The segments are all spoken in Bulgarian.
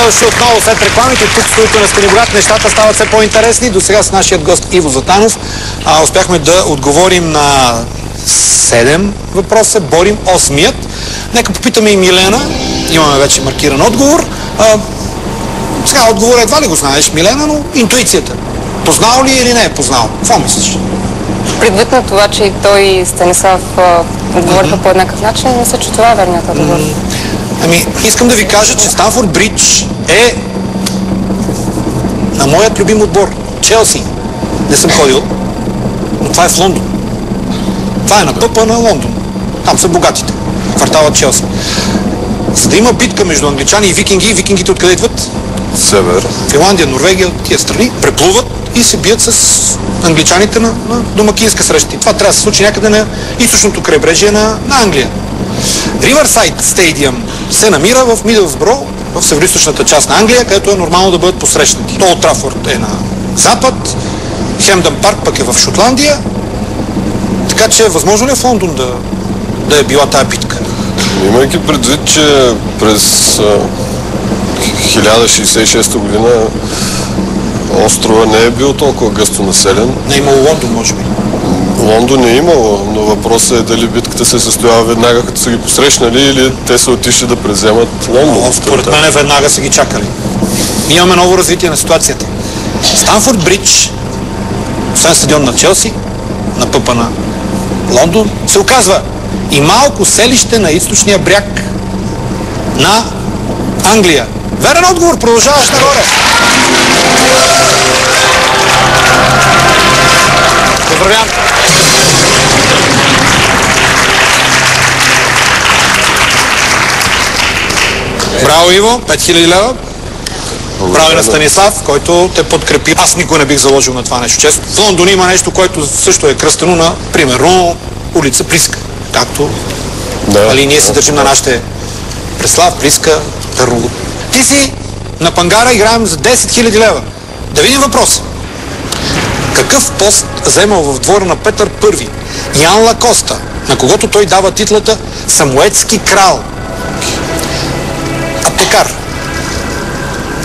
Добре дошли отново след рекламите. Тук в студиото на Станиград нещата стават все по-интересни. До сега с нашият гост Иво Златанов успяхме да отговорим на 7 въпроса, борим 8-ият. Нека попитаме и Милена. Имаме вече маркиран отговор. Сега отговор едва ли го знаеш, Милена, но интуицията. Познал ли или не е познал? Какво мислиш? Предвид на това, че и той и Станислав отговориха по еднакъв начин, мисля, че това е верният отговор. Ами, искам да ви кажа, че Станфорд Бридж е на моят любим отбор. Челси. Не съм ходил, но това е в Лондон. Това е на пъпа на Лондон. Там са богатите. Кварталът Челси. За да има битка между англичани и викинги, викингите откъде идват? Север. Финландия, Норвегия, тия страни преплуват и се бият с англичаните на домакинска среща. Това трябва да се случи някъде на източното крайбрежие на Англия. Риверсайд стадиум се намира в Мидълсбро, в североизточната част на Англия, където е нормално да бъдат посрещнати. Олд Трафорд е на запад, Хемдън парк пък е в Шотландия, така че възможно ли е в Лондон да е била тая битка? Имайки предвид, че през 1066 година острова не е бил толкова гъсто населен. Не е имало Лондон, може би. Лондон е имало, но въпросът е дали битката се състоява веднага, като са ги посрещнали, или те са отишли да преземат Лондон. Според мен веднага са ги чакали. Имаме ново развитие на ситуацията. Станфорд Бридж, освен стадион на Челси, на пъпа на Лондон, се оказва и малко селище на източния бряг на Англия. Верен отговор, продължаваш нагоре. Поздравявам. Браво, Иво, 5000 лева. Браво и на Станислав, който те подкрепи. Аз никой не бих заложил на това нещо. Често. В Лондон има нещо, което също е кръстено на, примерно, улица Плиска. Както ние се държим на нашите Преслав, Плиска, Търново. Ти си на пангара, играем за 10 000 лева. Да видим въпроса. Какъв пост заемал в двора на Петър I Ян Лакоста, на когото той дава титлата Самоетски крал? Аптекар,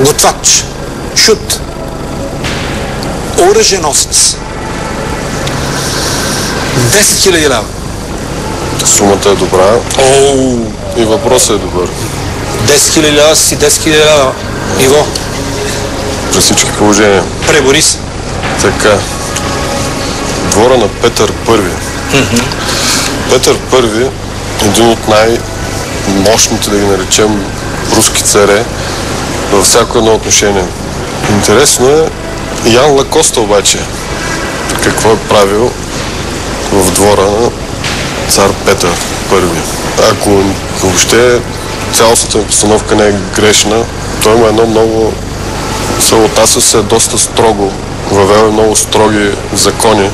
готвач, шут, оръженосец. 10 000 лева. Сумата е добра. И въпросът е добър. 10 000 лева си 10 000 лева. Иво. При всички положения. Пребори се. Така. Двора на Петър I. Петър I е един от най-мощните, да ги наречем, руски царе във всяко едно отношение. Интересно е Ян Лакоста обаче какво е правил в двора на цар Петър I. Ако въобще цялостната постановка не е грешна, той има едно много... Отнася се доста строго, въвел е много строги закони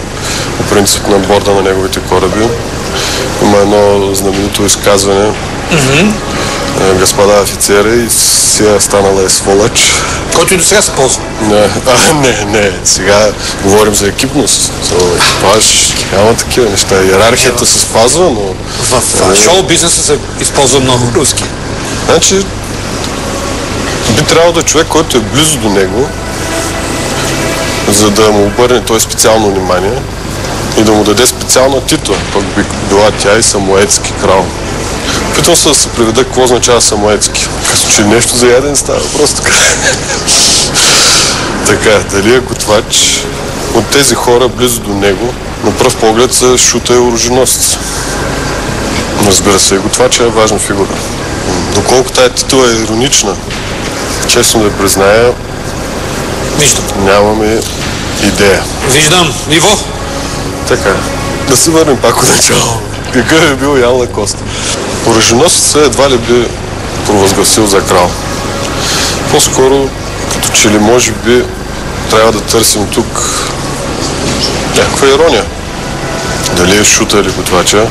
по принцип на борда на неговите кораби. Има едно знаменито изказване. Господа офицери, сега станала е сволъч. Който и до сега се ползва. Не. Сега говорим за екипност. Екипаж, няма такива неща. Иерархията се спазва, но... В шоу-бизнеса се използва много руски. Значи, би трябвало да е човек, който е близо до него, за да му обърне той специално внимание и да му даде специална титла. Пък би била тя и Самоетски крал. Питам се да се приведа какво означава Самоетски. Като че нещо за яден става, просто така. Така, дали е готвач от тези хора близо до него, на пръв поглед са шута и оръженосец. Разбира се, и готвача е важна фигура. Доколко тая титла е иронична, честно да призная, нямаме идея. Виждам. Иво? Така, да се върнем пак от начало. Какъв е бил Ян Лакоста? Оръженосецът едва ли би провъзгласил за крал. По-скоро, като че ли може би трябва да търсим тук някаква ирония. Дали е шута или готвача?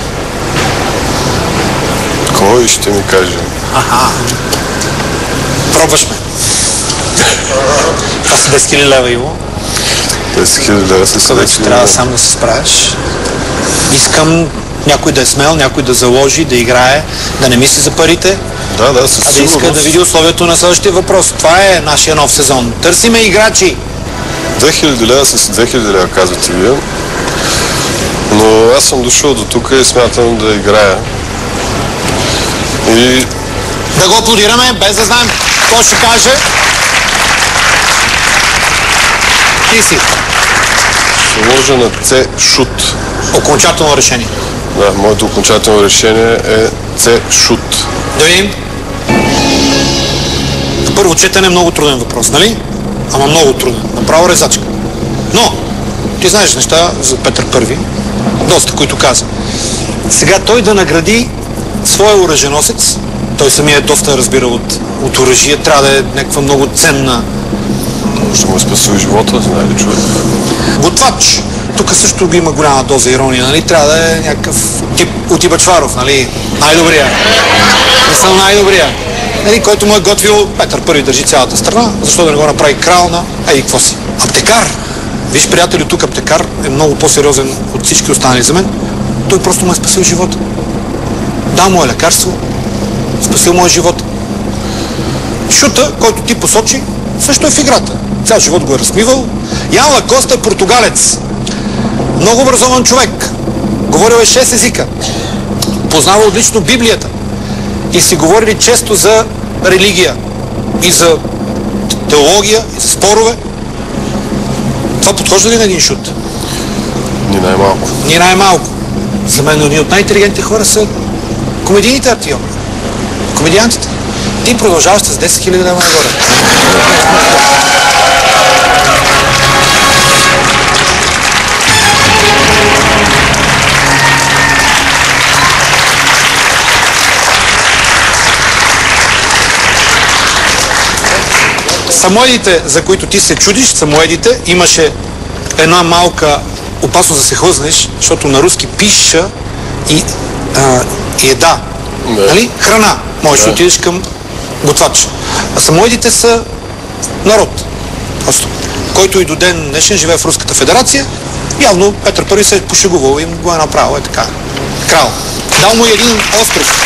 Кой ще ми каже? Пробваш ме. Това са 10 000 лева, Иво. 10 000 лева се Където трябва сам да се справиш. Искам Някой да е смел, някой да заложи, да играе, да не мисли за парите, Да, със а да иска сигурност. да види условието на следващия въпрос. Това е нашия нов сезон. Търсиме играчи. 2000 лева с 2000 лева, казвате вие. Но аз съм дошъл до тук и смятам да играя. И Да го аплодираме, без да знаем какво ще каже. Ти си. ще вложа на С шут. Окончателно решение. Да, моето окончателно решение е С шут. Да видим. На първо четене е много труден въпрос, нали? Ама много труден. Направо резачка. Но, ти знаеш неща за Петър Първи. Доста, които каза. Сега той да награди своя оръженосец. Той самия е доста разбира от оръжие. Трябва да е някаква много ценна Може да му е спасил живота, знае ли човек? готвач. Тук също има голяма доза ирония, нали? Трябва да е някакъв тип от Ибачваров, нали? Най-добрия. Не съм най-добрия. Нали? Който му е готвил Петър Първи държи цялата страна, защо да не го направи крал на еди какво си. Аптекар. Виж, приятели, тук аптекар е много по-сериозен от всички останали за мен. Той просто му е спасил живота. Дал му е лекарство, спасил му е живота. Шута, който ти посочи, също е в играта. Цял живот го е размивал. Ян Лакоста е португалец. Много образован човек. Говорил е 6 езика. Познава отлично Библията. И си говорили често за религия. И за теология, и за спорове. Това подхожда ли на един шут? Ни най-малко. Ни най-малко. За мен едни от най-интелигентните хора са комедийните артиоми. Комедиантите. Ти продължаваш с 10 000 лева нагоре. Самоедите, за които ти се чудиш, самоедите, имаше една малка опасност да се хлъзнеш, защото на руски пиша и еда. Да. Нали? Храна. Можеш да отидеш към готвач. А самоедите са народ. Просто. Който и до ден днешен живее в Руската федерация, явно Петър Първи се е пошегувал и го е направил. Е така. Крал. Дал му и един остров.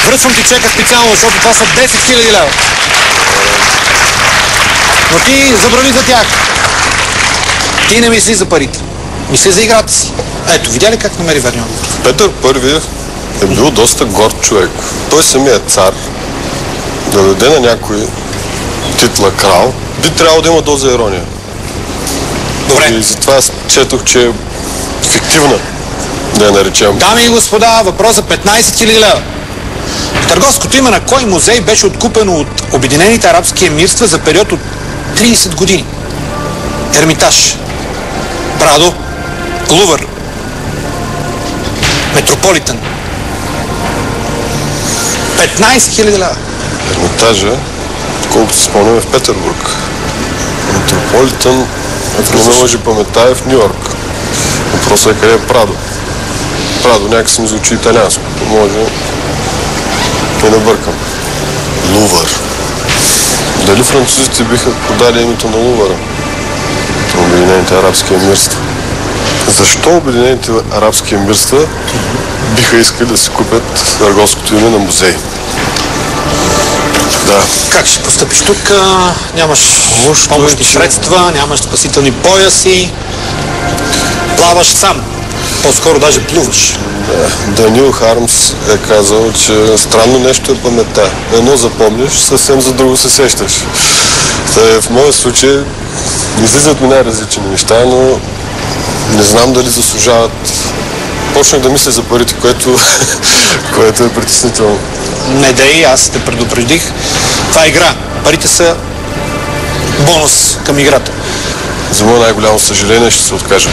Връчвам ти чека специално, защото това са 10 000 лева. Но ти забрави за тях. Ти не мисли за парите. Мисли за играта си. Ето, видя ли как намери верния отговор? Петър Първи е бил доста горд човек. Той самият цар да даде на някой титла крал, би трябвало да има доза ирония. Добре. И затова аз четох, че е фиктивна, да я наречем. Дами и господа, въпрос за 15 000 лева. Търговското име на кой музей беше откупено от Обединените арабски емирства за период от 30 години? Ермитаж, Прадо, Лувър, Метрополитен. 15 000 лева. Ермитажа, колкото се спомняме, в Петербург. Метрополитън, ако не ме лъжи паметта, е в Ню Йорк. Въпросът е къде е Прадо. Прадо някак ми звучи италианско. Може и да бъркам. Лувър. Дали французите биха продали името на Лувъра на Обединените арабски емирства? Защо Обединените арабски емирства биха искали да си купят търговското име на музей? Да. Как ще постъпиш тук? Нямаш помощни средства, нямаш спасителни пояси. Плаваш сам. По-скоро даже плуваш. Даниел Хармс е казал, че странно нещо е паметта. Едно запомняш, съвсем за друго се сещаш. В моя случай излизат ми най-различни неща, но не знам дали заслужават. Почнах да мисля за парите, което е притеснително. Не дей, аз те предупредих. Това е игра. Парите са бонус към играта. За мое най-голямо съжаление ще се откажа.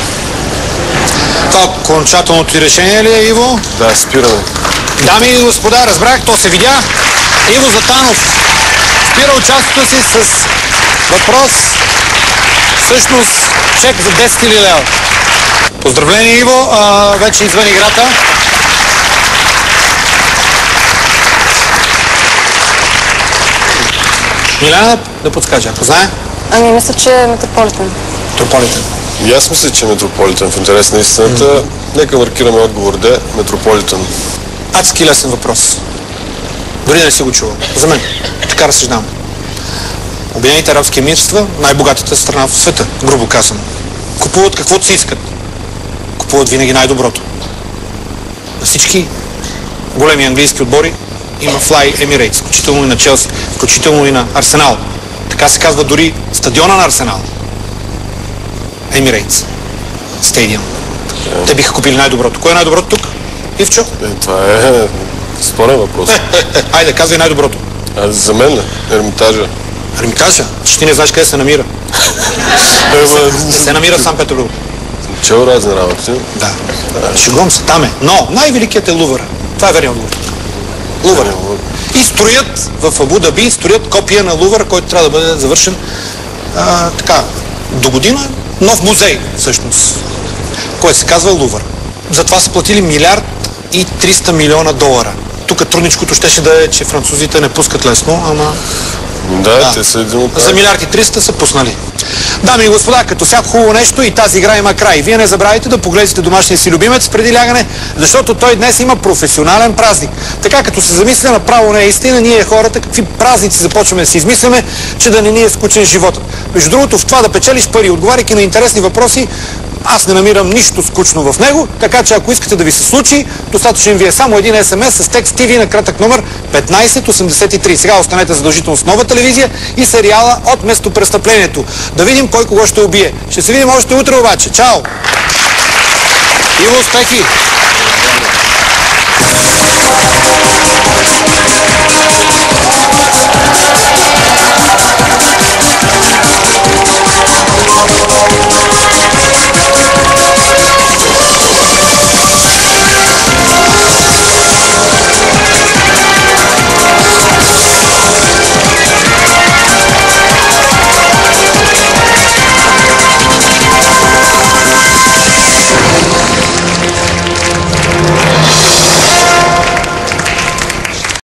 Това окончателното ти решение ли е, Иво? Да, спираме. Дами и господа, разбрах, то се видя. Иво Златанов спира участието си с въпрос, всъщност чек за 10 000 лева. Поздравление, Иво, вече извън играта. Милена да подскаже, ако знае. Ами, мисля, че е Метрополитен. Метрополитен. И аз мисля, че е Метрополитен, в интерес на истината. Нека маркираме отговор Д. Метрополитън. Адски лесен въпрос. Дори не си го чувал. За мен. Така разсъждавам. Обединените арабски емирства, най-богатата страна в света, грубо казано. Купуват каквото си искат. Купуват винаги най-доброто. На всички големи английски отбори има Fly Emirates, включително и на Челси, включително и на Арсенал. Така се казва дори стадиона на Арсенал. Emirates Stadium. Те биха купили най-доброто. Кое е най-доброто тук? Ивчо? Това е спорен въпрос. Айде, казвай най-доброто. За мен ли? Ермитажа. Ермитажа? Че ти не знаеш къде се намира. Не се намира в Санкт-Петербург. Чел разни работи. Да. Шегувам се, там е. Но най-великият е Лувъра. Това е верният отговор. Лувър. И строят в Абу Даби, строят копия на Лувъра, който трябва да бъде завършен така, до година. Нов музей, всъщност, който се казва Лувър. Затова са платили 1 300 милиона долара. Тук трудничкото щеше да е, че французите не пускат лесно, ама... Да, те са един от... За 1 300 са пуснали. Дами и господа, като всяко хубаво нещо и тази игра има край. Вие не забравяйте да погледнете домашния си любимец преди лягане, защото той днес има професионален празник. Така като се замисля, направо не е истина, ние хората какви празници започваме да си измисляме, че да не ни е скучен животът. Между другото, в това да печелиш пари, отговаряйки на интересни въпроси, аз не намирам нищо скучно в него, така че ако искате да ви се случи, достатъчен ви е само един СМС с текст TV на кратък номер 1583. Сега останете задължително с Нова телевизия и сериала От местопрестъплението. Да видим кой кого ще убие. Ще се видим още утре обаче. Чао! Иво, успехи!